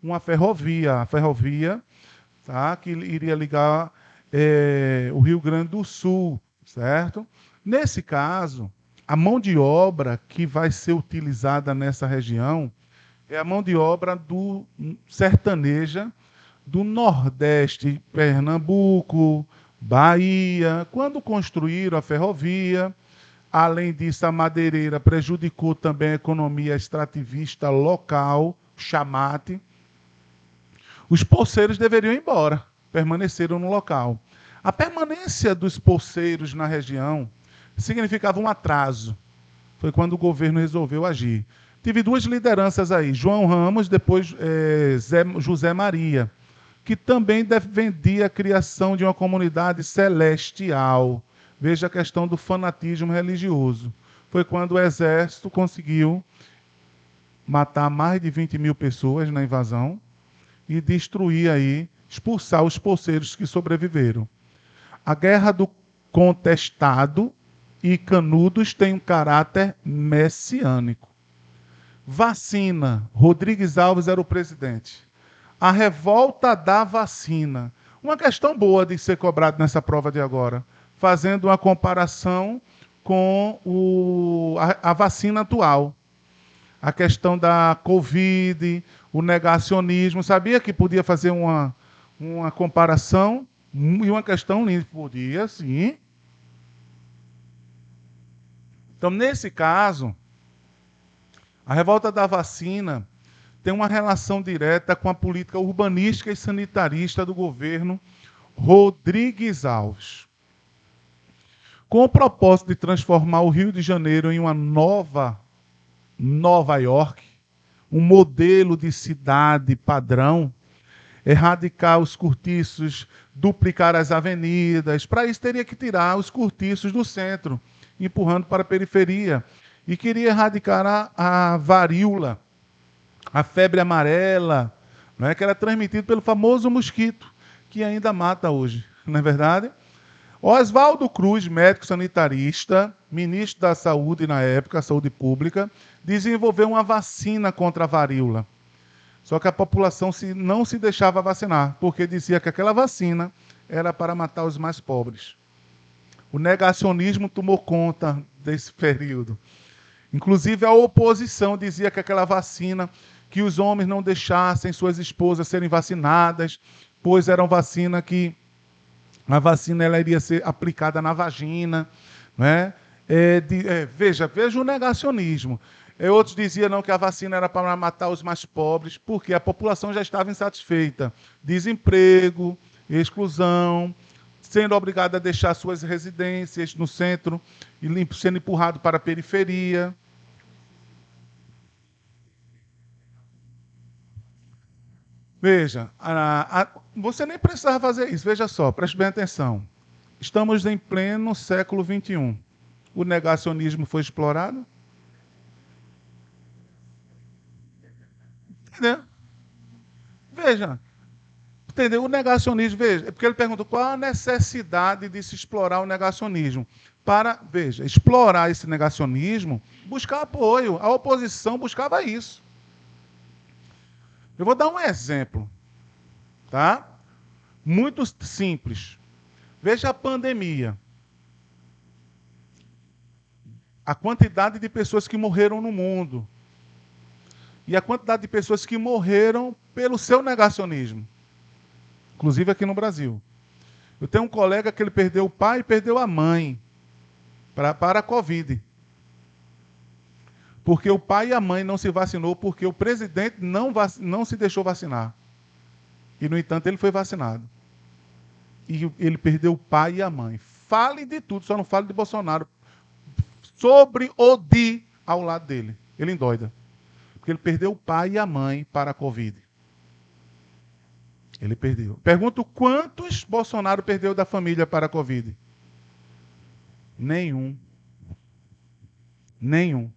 uma ferrovia, a ferrovia, tá, que iria ligar o Rio Grande do Sul, certo? Nesse caso, a mão de obra que vai ser utilizada nessa região é a mão de obra do sertaneja do Nordeste, Pernambuco, Bahia. Quando construíram a ferrovia, além disso, a madeireira prejudicou também a economia extrativista local, chamate. Os poceiros deveriam ir embora, permaneceram no local. A permanência dos poceiros na região significava um atraso. Foi quando o governo resolveu agir. Tive duas lideranças aí, João Ramos, depois José Maria, que também defendia a criação de uma comunidade celestial. Veja a questão do fanatismo religioso. Foi quando o exército conseguiu matar mais de 20 mil pessoas na invasão e destruir aí, expulsar os poceiros que sobreviveram. A guerra do contestado e Canudos tem um caráter messiânico. Vacina. Rodrigues Alves era o presidente. A revolta da vacina. Uma questão boa de ser cobrado nessa prova de agora, fazendo uma comparação com a vacina atual. A questão da Covid, o negacionismo. Sabia que podia fazer uma comparação e uma questão nisso? Podia, sim. Então, nesse caso, a revolta da vacina tem uma relação direta com a política urbanística e sanitarista do governo Rodrigues Alves. Com o propósito de transformar o Rio de Janeiro em uma nova Nova York, um modelo de cidade padrão, erradicar os cortiços, duplicar as avenidas. Para isso, teria que tirar os cortiços do centro, empurrando para a periferia. E queria erradicar a varíola, a febre amarela, não é, que era transmitida pelo famoso mosquito, que ainda mata hoje, não é verdade? Oswaldo Cruz, médico sanitarista, ministro da Saúde na época, Saúde Pública, desenvolveu uma vacina contra a varíola. Só que a população não se deixava vacinar, porque dizia que aquela vacina era para matar os mais pobres. O negacionismo tomou conta desse período. Inclusive a oposição dizia que aquela vacina, que os homens não deixassem suas esposas serem vacinadas, pois era uma vacina que a vacina ela iria ser aplicada na vagina, né? Veja o negacionismo. Outros diziam não, que a vacina era para matar os mais pobres, porque a população já estava insatisfeita. Desemprego, exclusão, sendo obrigada a deixar suas residências no centro e sendo empurrado para a periferia. Veja, você nem precisava fazer isso. Veja só, preste bem atenção. Estamos em pleno século XXI. O negacionismo foi explorado? Entendeu? Veja, entendeu? O negacionismo, veja, é porque ele perguntou qual a necessidade de se explorar o negacionismo. Para, veja, explorar esse negacionismo, buscar apoio. A oposição buscava isso. Eu vou dar um exemplo, tá? Muito simples. Veja a pandemia. A quantidade de pessoas que morreram no mundo. E a quantidade de pessoas que morreram pelo seu negacionismo. Inclusive aqui no Brasil. Eu tenho um colega que ele perdeu o pai e perdeu a mãe para a Covid. Porque o pai e a mãe não se vacinou, porque o presidente não se deixou vacinar. E, no entanto, ele foi vacinado. E ele perdeu o pai e a mãe. Fale de tudo, só não fale de Bolsonaro. Sobre o de ao lado dele. Ele endoida. Porque ele perdeu o pai e a mãe para a Covid. Ele perdeu. Pergunto quantos Bolsonaro perdeu da família para a Covid? Nenhum. Nenhum.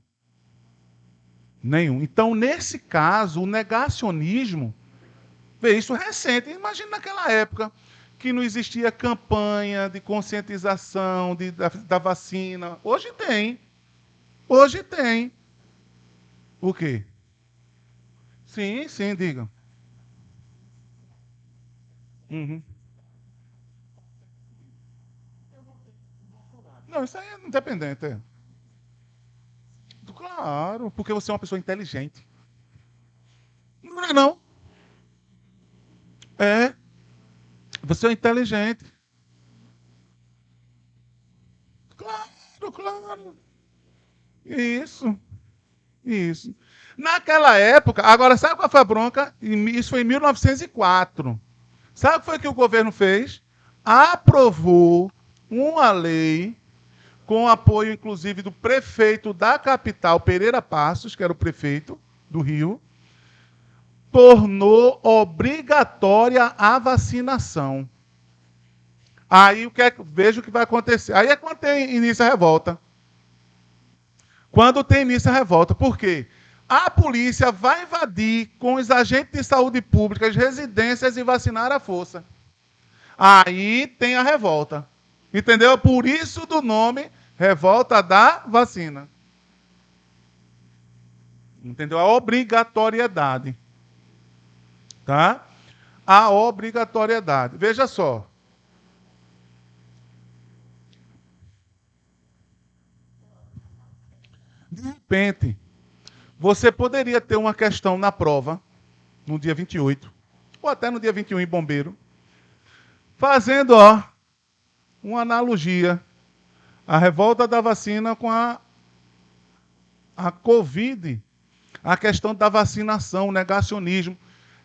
Nenhum. Então, nesse caso, o negacionismo, vê isso recente. Imagina naquela época que não existia campanha de conscientização da vacina. Hoje tem. Hoje tem. O quê? Sim, sim, diga. Uhum. Não, isso aí é independente. É. Claro, porque você é uma pessoa inteligente. Não é não? É, você é inteligente. Claro, claro. Isso, isso. Naquela época, agora sabe qual foi a bronca? Isso foi em 1904. Sabe o que foi que o governo fez? Aprovou uma lei com apoio, inclusive, do prefeito da capital, Pereira Passos, que era o prefeito do Rio, tornou obrigatória a vacinação. Aí veja o que vai acontecer. Aí é quando tem início a revolta. Quando tem início a revolta. Por quê? A polícia vai invadir com os agentes de saúde pública as residências e vacinar à força. Aí tem a revolta. Entendeu? Por isso do nome Revolta da Vacina. Entendeu? A obrigatoriedade. Tá? A obrigatoriedade. Veja só. De repente, você poderia ter uma questão na prova, no dia 28, ou até no dia 21 em Bombeiro, fazendo uma analogia, a revolta da vacina com a Covid, a questão da vacinação, o negacionismo.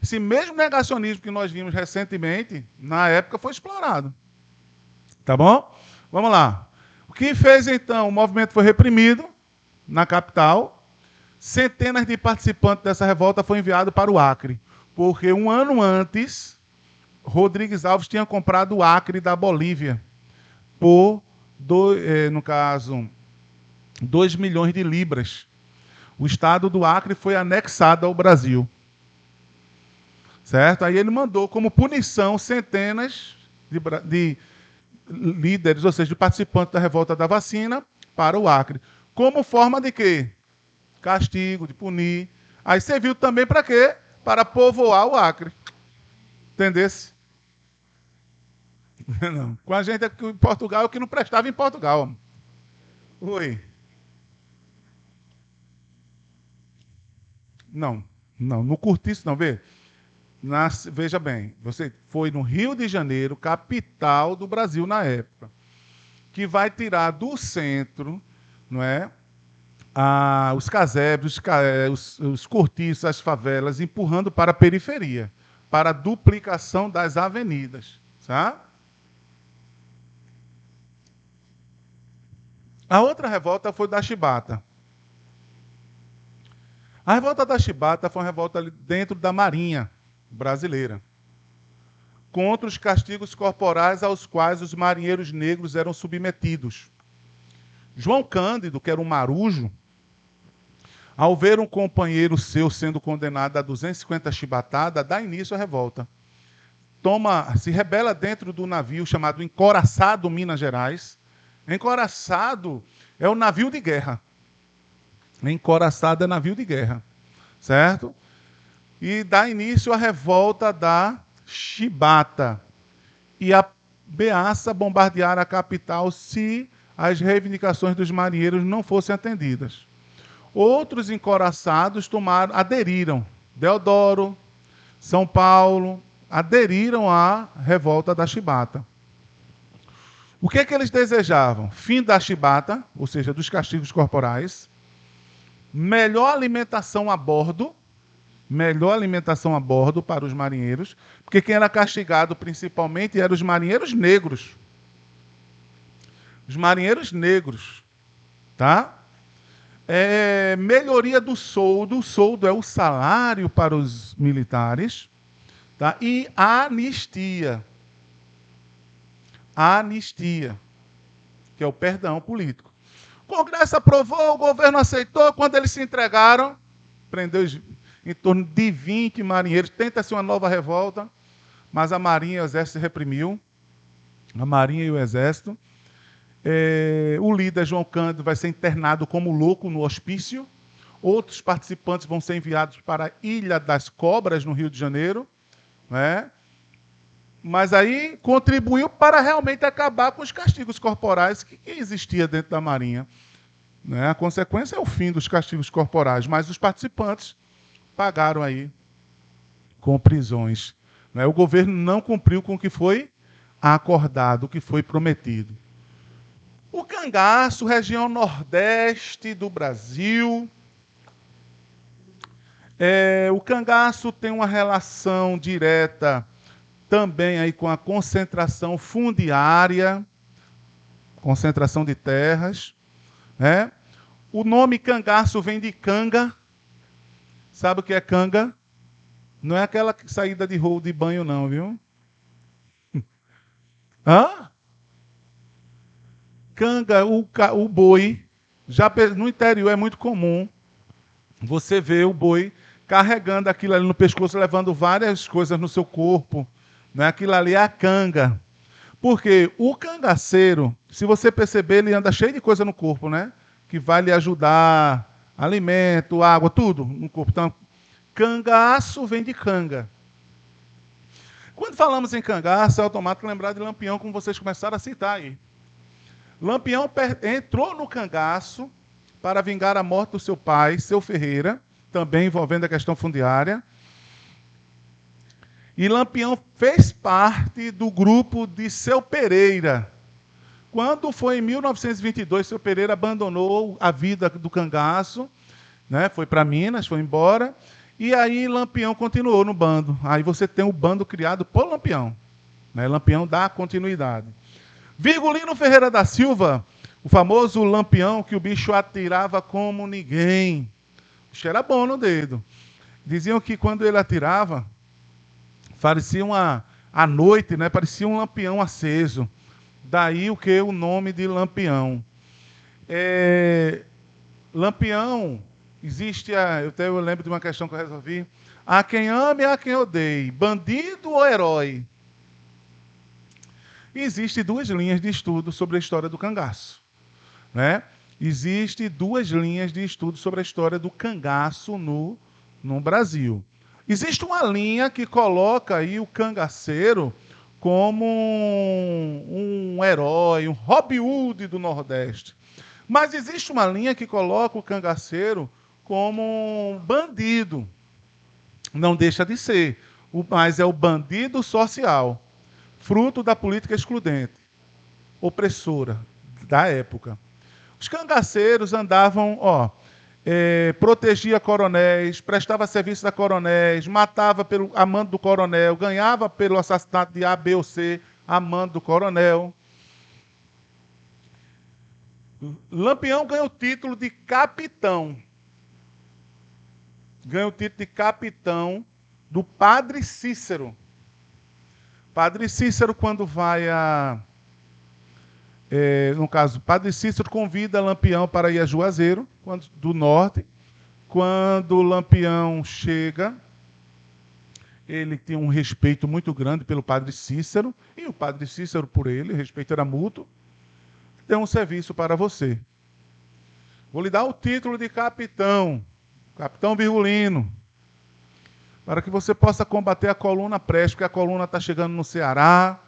Esse mesmo negacionismo que nós vimos recentemente, na época foi explorado. Tá bom? Vamos lá. O que fez então? O movimento foi reprimido na capital. Centenas de participantes dessa revolta foram enviados para o Acre, porque um ano antes, Rodrigues Alves tinha comprado o Acre da Bolívia por, no caso, 2 milhões de libras. O estado do Acre foi anexado ao Brasil. Certo? Aí ele mandou como punição centenas de líderes, ou seja, de participantes da revolta da vacina para o Acre. Como forma de quê? Castigo, de punir. Aí serviu também para quê? Para povoar o Acre. Entendesse? Não. Com a gente aqui em Portugal, o que não prestava em Portugal. Oi. Não, não, não curti isso não, vê. Veja bem, você foi no Rio de Janeiro, capital do Brasil na época, que vai tirar do centro, não é? Os casebres, os cortiços, as favelas, empurrando para a periferia, para a duplicação das avenidas. Tá? A outra revolta foi da Chibata. A revolta da Chibata foi uma revolta dentro da Marinha brasileira, contra os castigos corporais aos quais os marinheiros negros eram submetidos. João Cândido, que era um marujo, ao ver um companheiro seu sendo condenado a 250 chibatadas, dá início à revolta. Se rebela dentro do navio chamado Encoraçado Minas Gerais. Encoraçado é o navio de guerra. Encoraçado é navio de guerra, certo? E dá início à revolta da Chibata. E ameaça bombardear a capital se as reivindicações dos marinheiros não fossem atendidas. Outros encoraçados aderiram. Deodoro, São Paulo, aderiram à revolta da Chibata. O que eles desejavam? Fim da chibata, ou seja, dos castigos corporais, melhor alimentação a bordo para os marinheiros, porque quem era castigado principalmente eram os marinheiros negros. Os marinheiros negros, tá? Melhoria do soldo. O soldo é o salário para os militares, tá? E anistia. Anistia, que é o perdão político. O Congresso aprovou, o governo aceitou. Quando eles se entregaram, prendeu em torno de 20 marinheiros. Tenta-se uma nova revolta, mas a Marinha e o Exército reprimiu. A Marinha e o Exército. O líder João Cândido vai ser internado como louco no hospício. Outros participantes vão ser enviados para a Ilha das Cobras, no Rio de Janeiro. Né? Mas aí contribuiu para realmente acabar com os castigos corporais que existia dentro da Marinha. Né? A consequência é o fim dos castigos corporais, mas os participantes pagaram aí com prisões. Né? O governo não cumpriu com o que foi acordado, o que foi prometido. O cangaço, região nordeste do Brasil. O cangaço tem uma relação direta também aí com a concentração fundiária, concentração de terras. Né? O nome cangaço vem de canga. Sabe o que é canga? Não é aquela saída de rolo de banho, não, viu? Hã? Canga, o boi. No interior é muito comum você ver o boi carregando aquilo ali no pescoço, levando várias coisas no seu corpo. Né? Aquilo ali é a canga. Porque o cangaceiro, se você perceber, ele anda cheio de coisa no corpo, né? Que vai lhe ajudar, alimento, água, tudo no corpo. Então, cangaço vem de canga. Quando falamos em cangaço, é automático lembrar de Lampião, como vocês começaram a citar aí. Lampião entrou no cangaço para vingar a morte do seu pai, seu Ferreira, também envolvendo a questão fundiária. E Lampião fez parte do grupo de Seu Pereira. Quando foi em 1922, Seu Pereira abandonou a vida do cangaço, né? Foi para Minas, foi embora. E aí Lampião continuou no bando. Aí você tem o bando criado por Lampião. Né? Lampião dá continuidade. Virgulino Ferreira da Silva, o famoso Lampião que o bicho atirava como ninguém. O bicho era bom no dedo. Diziam que quando ele atirava, parecia à noite, né? Parecia um lampião aceso. Daí o nome de Lampião. Lampião, existe, eu lembro de uma questão que eu resolvi. Há quem ame e há quem odeie. Bandido ou herói? Existem duas linhas de estudo sobre a história do cangaço. Né? Existem duas linhas de estudo sobre a história do cangaço no Brasil. Existe uma linha que coloca aí o cangaceiro como um herói, um Robin Hood do Nordeste. Mas existe uma linha que coloca o cangaceiro como um bandido. Não deixa de ser, mas é o bandido social, fruto da política excludente, opressora da época. Os cangaceiros andavam, protegia coronéis, prestava serviço a coronéis, matava a mando do coronel, ganhava pelo assassinato de A, B ou C, a mando do coronel. Lampião ganha o título de capitão. Ganha o título de capitão do Padre Cícero. Padre Cícero, quando vai no caso, Padre Cícero convida Lampião para ir a Juazeiro, do norte. Quando Lampião chega, ele tem um respeito muito grande pelo Padre Cícero, e o Padre Cícero por ele, o respeito era mútuo. Tem um serviço para você. Vou lhe dar o título de capitão, capitão Virgulino, para que você possa combater a coluna Prestes, porque a coluna está chegando no Ceará,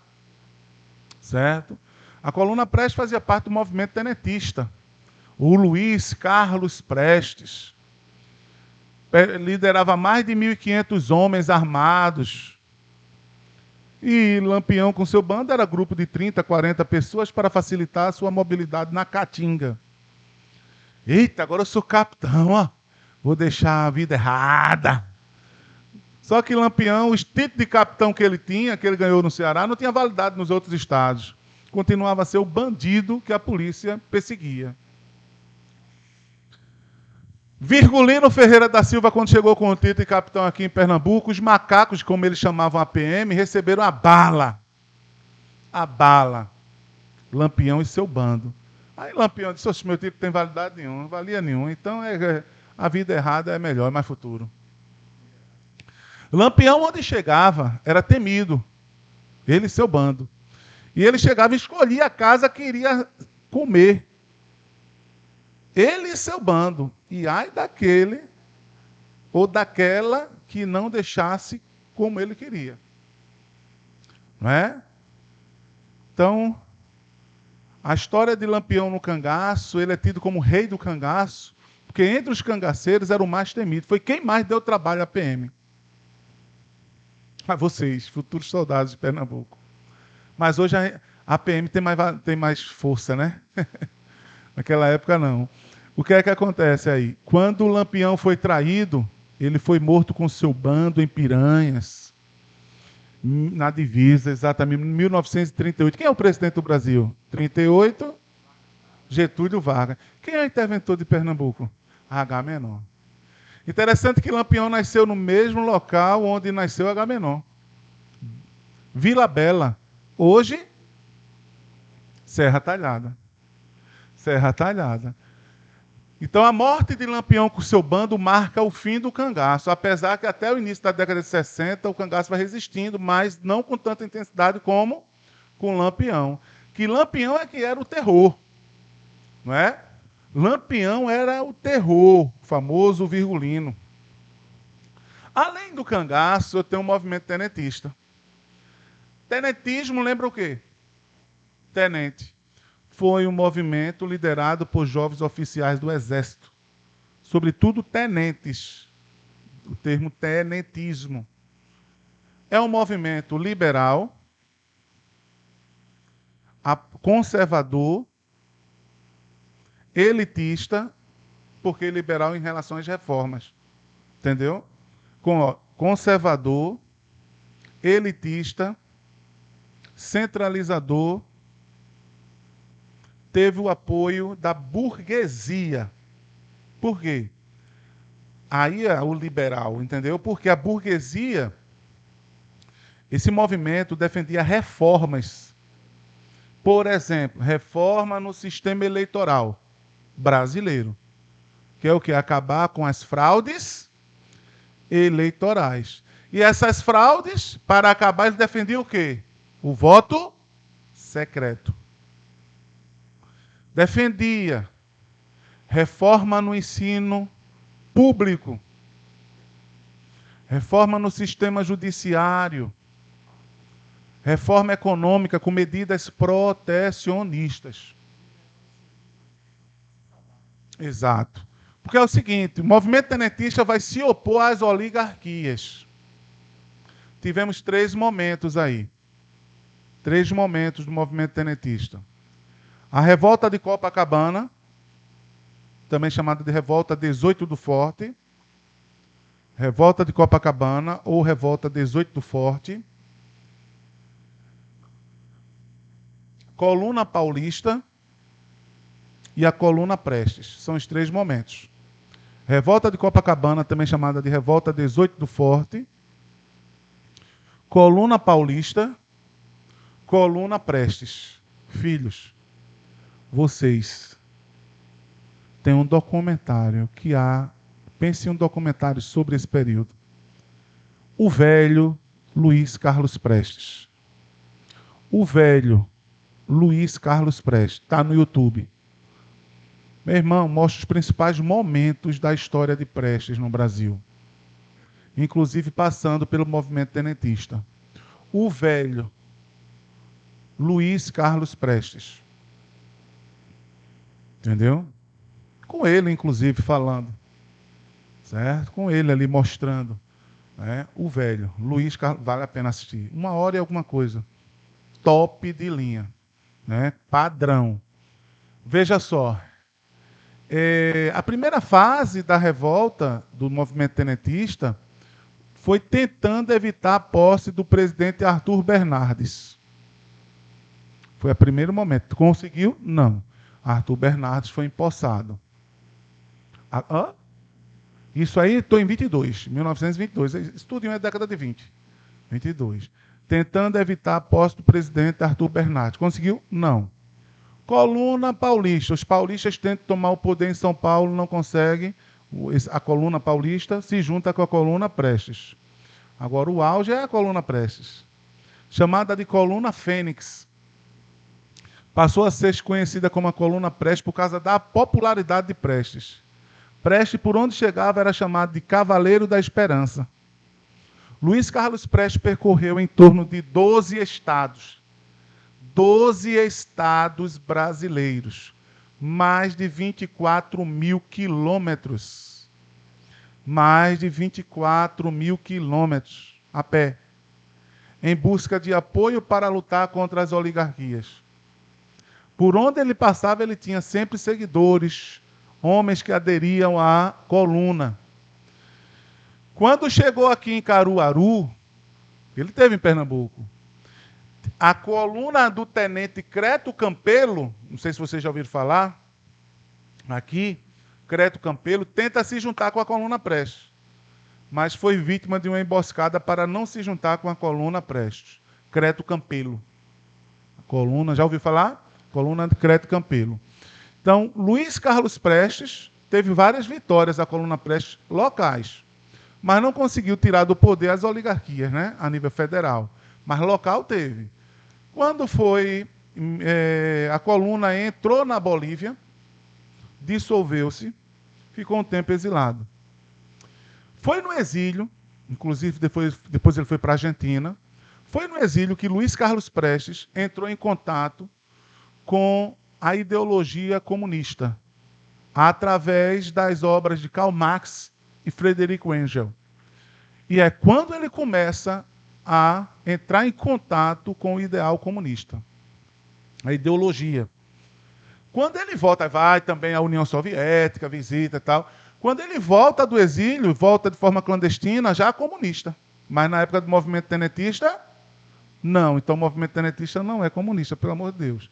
certo? A coluna Prestes fazia parte do movimento tenentista. O Luiz Carlos Prestes liderava mais de 1.500 homens armados. E Lampião, com seu bando, era grupo de 30, 40 pessoas para facilitar a sua mobilidade na Caatinga. Eita, agora eu sou capitão, ó. Vou deixar a vida errada. Só que Lampião, o título de capitão que ele tinha, que ele ganhou no Ceará, não tinha validade nos outros estados. Continuava a ser o bandido que a polícia perseguia. Virgulino Ferreira da Silva, quando chegou com o título de capitão aqui em Pernambuco, os macacos, como eles chamavam a PM, receberam a bala. A bala. Lampião e seu bando. Aí Lampião disse, meu título não tem validade nenhuma, não valia nenhuma. Então a vida errada é melhor, é mais futuro. Lampião, onde chegava, era temido. Ele e seu bando. E ele chegava e escolhia a casa que iria comer. Ele e seu bando. E ai daquele ou daquela que não deixasse como ele queria. não é? Então, a história de Lampião no cangaço, ele é tido como rei do cangaço, porque entre os cangaceiros era o mais temido. Foi quem mais deu trabalho à PM. A vocês, futuros soldados de Pernambuco. Mas hoje a PM tem mais força, né? Naquela época não. O que é que acontece aí? Quando o Lampião foi traído, ele foi morto com seu bando em Piranhas, na divisa, exatamente, em 1938. Quem é o presidente do Brasil? 38, Getúlio Vargas. Quem é o interventor de Pernambuco? Agamenon. Interessante que Lampião nasceu no mesmo local onde nasceu Agamenon. Vila Bela. Hoje, Serra Talhada. Serra Talhada. Então a morte de Lampião com seu bando marca o fim do cangaço, apesar que até o início da década de 60 o cangaço vai resistindo, mas não com tanta intensidade como com Lampião. Que Lampião é que era o terror, não é? Lampião era o terror, o famoso virgulino. Além do cangaço, eu tenho um movimento tenentista. Tenentismo lembra o quê? Tenente. Foi um movimento liderado por jovens oficiais do Exército, sobretudo tenentes. O termo tenentismo. É um movimento liberal, conservador, elitista, porque liberal em relação às reformas. Entendeu? Conservador, elitista, centralizador, teve o apoio da burguesia. Por quê? Aí é o liberal, entendeu? Porque a burguesia, esse movimento defendia reformas. Por exemplo, reforma no sistema eleitoral brasileiro, que é o que? Acabar com as fraudes eleitorais. E essas fraudes, para acabar, eles defendiam o quê? O voto secreto. Defendia reforma no ensino público, reforma no sistema judiciário, reforma econômica com medidas protecionistas. Exato. Porque é o seguinte, o movimento tenentista vai se opor às oligarquias. Tivemos 3 momentos aí. 3 momentos do movimento tenentista. A revolta de Copacabana, também chamada de revolta 18 do Forte. Revolta de Copacabana ou revolta 18 do Forte. Coluna Paulista e a Coluna Prestes. São os 3 momentos. Revolta de Copacabana, também chamada de revolta 18 do Forte. Coluna Paulista, Coluna Prestes. Filhos, vocês têm um documentário que pense em um documentário sobre esse período. O velho Luiz Carlos Prestes. O velho Luiz Carlos Prestes. Está no YouTube. Meu irmão, mostra os principais momentos da história de Prestes no Brasil. Inclusive passando pelo movimento tenentista. O velho Luiz Carlos Prestes. Entendeu? Com ele, inclusive, falando. Certo? Com ele ali mostrando. Né? O velho Luiz Carlos, vale a pena assistir. 1 hora e alguma coisa. Top de linha. Né? Padrão. Veja só. A primeira fase da revolta do movimento tenentista foi tentando evitar a posse do presidente Arthur Bernardes. Foi o primeiro momento. Conseguiu? Não. Arthur Bernardes foi empossado. Isso aí, estou em 1922. Isso tudo é década de 20. 22. Tentando evitar a posse do presidente Arthur Bernardes. Conseguiu? Não. Coluna Paulista. Os paulistas tentam tomar o poder em São Paulo, não conseguem. A Coluna Paulista se junta com a Coluna Prestes. Agora, o auge é a Coluna Prestes. Chamada de Coluna Fênix. Passou a ser conhecida como a Coluna Prestes por causa da popularidade de Prestes. Prestes, por onde chegava, era chamado de Cavaleiro da Esperança. Luiz Carlos Prestes percorreu em torno de 12 estados. 12 estados brasileiros. Mais de 24 mil quilômetros. Mais de 24 mil quilômetros a pé. Em busca de apoio para lutar contra as oligarquias. Por onde ele passava, ele tinha sempre seguidores, homens que aderiam à coluna. Quando chegou aqui em Caruaru, ele teve em Pernambuco, a coluna do tenente Creto Campelo, não sei se vocês já ouviram falar, aqui, Creto Campelo tenta se juntar com a coluna Prestes, mas foi vítima de uma emboscada para não se juntar com a coluna Prestes. Creto Campelo. A coluna, já ouviu falar? Coluna de Creto Campelo. Então, Luiz Carlos Prestes teve várias vitórias da coluna Prestes locais, mas não conseguiu tirar do poder as oligarquias, né, a nível federal. Mas local teve. Quando foi, a coluna entrou na Bolívia, dissolveu-se, ficou um tempo exilado. Foi no exílio, inclusive depois ele foi para a Argentina, foi no exílio que Luiz Carlos Prestes entrou em contato com a ideologia comunista, através das obras de Karl Marx e Frederico Engels. E é quando ele começa a entrar em contato com o ideal comunista, a ideologia. Quando ele volta, vai também à União Soviética, visita e tal. Quando ele volta do exílio, volta de forma clandestina, já comunista. Mas na época do movimento tenentista, não. Então o movimento tenentista não é comunista, pelo amor de Deus.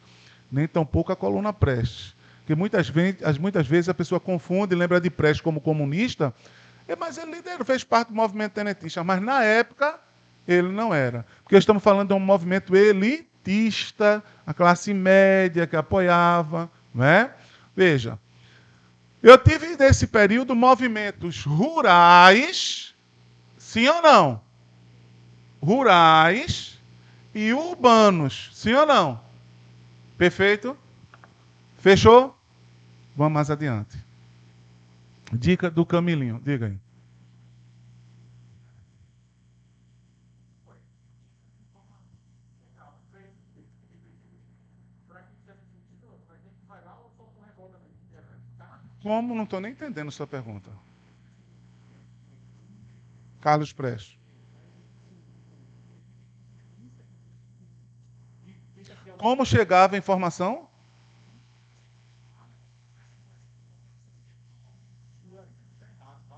Nem tampouco a coluna Prestes. Porque muitas vezes a pessoa confunde e lembra de Prestes como comunista, mas ele fez parte do movimento tenentista, mas na época ele não era. Porque estamos falando de um movimento elitista, a classe média que apoiava, não é? Veja, eu tive nesse período movimentos rurais, sim ou não? Rurais e urbanos, sim ou não? Perfeito? Fechou? Vamos mais adiante. Dica do Camilinho, diga aí. Como? Não estou nem entendendo a sua pergunta. Carlos Prestes. Como chegava a informação?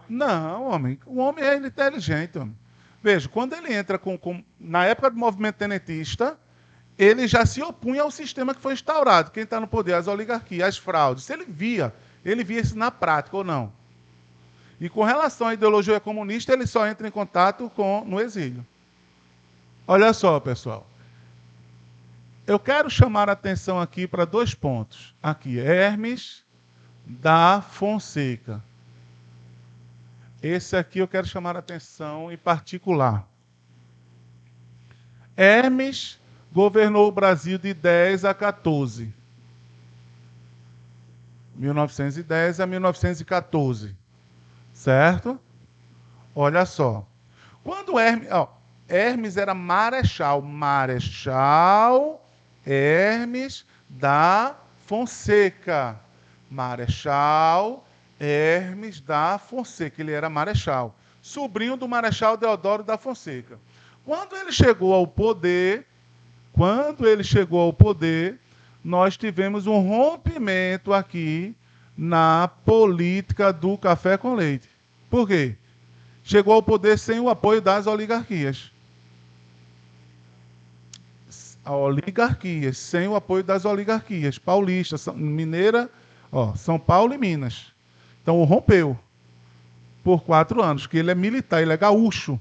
Não, homem. O homem é inteligente, homem. Veja, quando ele entra na época do movimento tenentista, ele já se opunha ao sistema que foi instaurado. Quem está no poder, as oligarquias, as fraudes. Se ele via isso na prática ou não. E com relação à ideologia comunista, ele só entra em contato no exílio. Olha só, pessoal. Eu quero chamar a atenção aqui para dois pontos. Aqui, Hermes da Fonseca. Esse aqui eu quero chamar a atenção em particular. Hermes governou o Brasil de 10 a 14. 1910 a 1914. Certo? Olha só. Quando Hermes era marechal. Marechal Hermes da Fonseca. Marechal Hermes da Fonseca. Ele era marechal. Sobrinho do Marechal Deodoro da Fonseca. Quando ele chegou ao poder, nós tivemos um rompimento aqui na política do café com leite. Por quê? Chegou ao poder sem o apoio das oligarquias. Sem o apoio das oligarquias. Paulista, Mineira, São Paulo e Minas. Então rompeu por 4 anos, porque ele é militar, ele é gaúcho.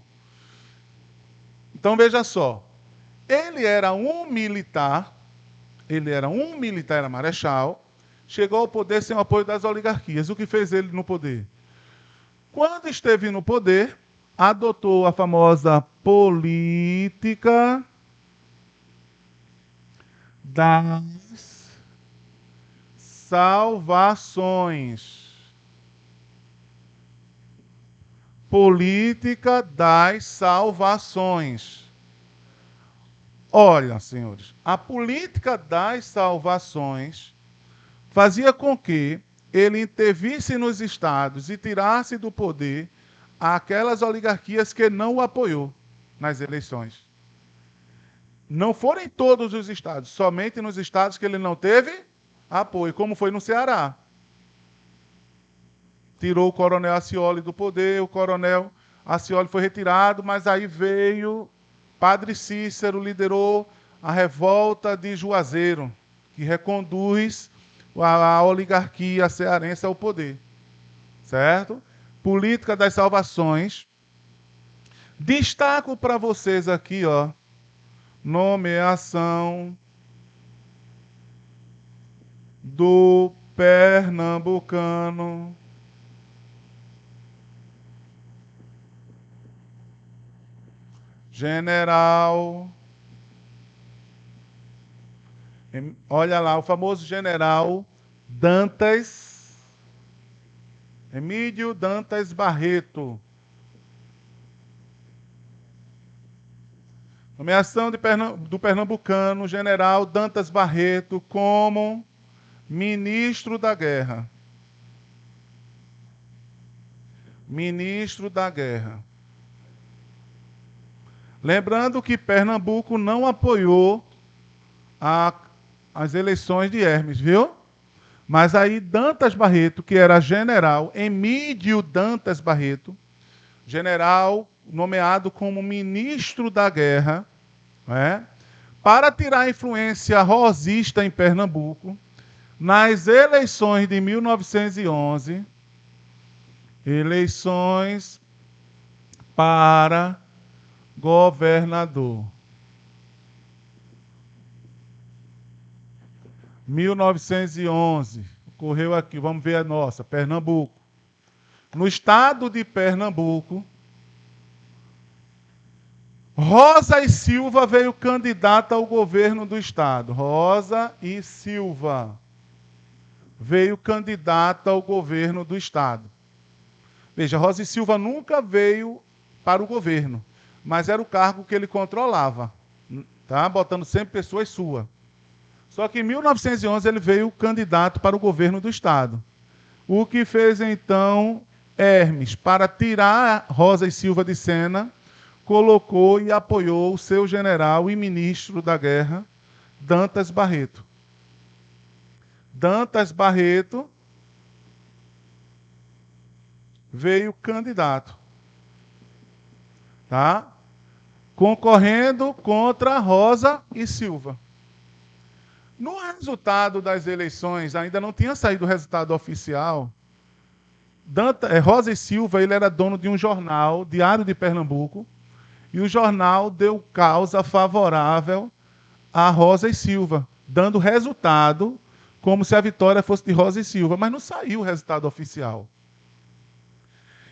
Então veja só, ele era um militar, era marechal, chegou ao poder sem o apoio das oligarquias. O que fez ele no poder? Quando esteve no poder, adotou a famosa política das salvações. Política das salvações. Olha, senhores, a política das salvações fazia com que ele intervisse nos estados e tirasse do poder aquelas oligarquias que não o apoiou nas eleições. Não foram em todos os estados, somente nos estados que ele não teve apoio, como foi no Ceará. Tirou o coronel Acioli do poder, o coronel Acioli foi retirado, mas aí veio Padre Cícero, liderou a revolta de Juazeiro, que reconduz a oligarquia cearense ao poder. Certo? Política das salvações. Destaco para vocês aqui, ó, nomeação do pernambucano general. Olha lá, o famoso general Dantas, Emílio Dantas Barreto. Nomeação do pernambucano general Dantas Barreto como ministro da Guerra. Ministro da Guerra. Lembrando que Pernambuco não apoiou as eleições de Hermes, viu? Mas aí Dantas Barreto, que era general, Emílio Dantas Barreto, general nomeado como ministro da Guerra, né, para tirar a influência rosista em Pernambuco, nas eleições de 1911, eleições para governador. 1911, ocorreu aqui, vamos ver a nossa, Pernambuco. No estado de Pernambuco, Rosa e Silva veio candidata ao governo do estado. Rosa e Silva veio candidata ao governo do estado. Veja, Rosa e Silva nunca veio para o governo, mas era o cargo que ele controlava, tá? Botando sempre pessoas suas. Só que em 1911 ele veio candidato para o governo do estado. O que fez então Hermes, para tirar Rosa e Silva de cena, colocou e apoiou o seu general e ministro da guerra, Dantas Barreto. Dantas Barreto veio candidato, tá? Concorrendo contra Rosa e Silva. No resultado das eleições, ainda não tinha saído o resultado oficial. Rosa e Silva, ele era dono de um jornal, Diário de Pernambuco, e o jornal deu causa favorável a Rosa e Silva, dando resultado como se a vitória fosse de Rosa e Silva, mas não saiu o resultado oficial.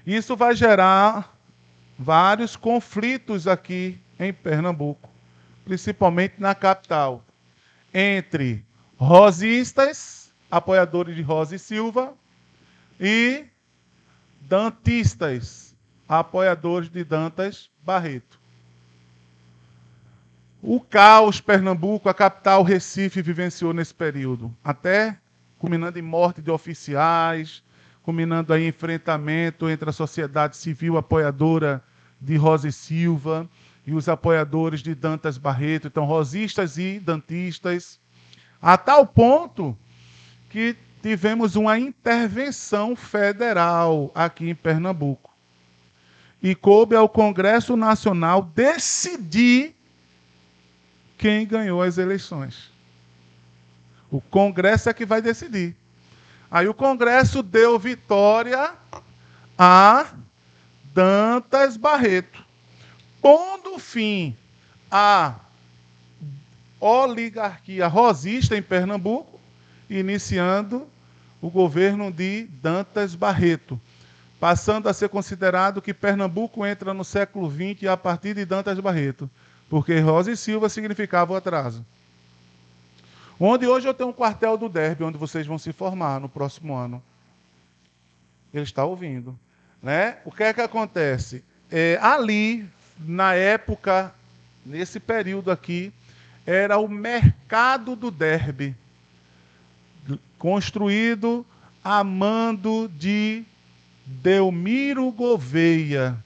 Isso vai gerar vários conflitos aqui em Pernambuco, principalmente na capital, entre rosistas, apoiadores de Rosa e Silva, e dantistas, apoiadores de Dantas Barreto. O caos Pernambuco, a capital Recife, vivenciou nesse período, até culminando em morte de oficiais, culminando aí em enfrentamento entre a sociedade civil apoiadora de Rosa e Silva e os apoiadores de Dantas Barreto, então rosistas e dantistas, a tal ponto que tivemos uma intervenção federal aqui em Pernambuco. E coube ao Congresso Nacional decidir quem ganhou as eleições. O Congresso é que vai decidir. Aí o Congresso deu vitória a Dantas Barreto, pondo fim à oligarquia rosista em Pernambuco, iniciando o governo de Dantas Barreto, passando a ser considerado que Pernambuco entra no século XX a partir de Dantas Barreto, porque Rosa e Silva significava o atraso. Onde hoje eu tenho um quartel do Derby, onde vocês vão se formar no próximo ano. Ele está ouvindo. né? O que é que acontece? Ali, na época, nesse período aqui, era o mercado do Derbe, construído a mando de Delmiro Gouveia.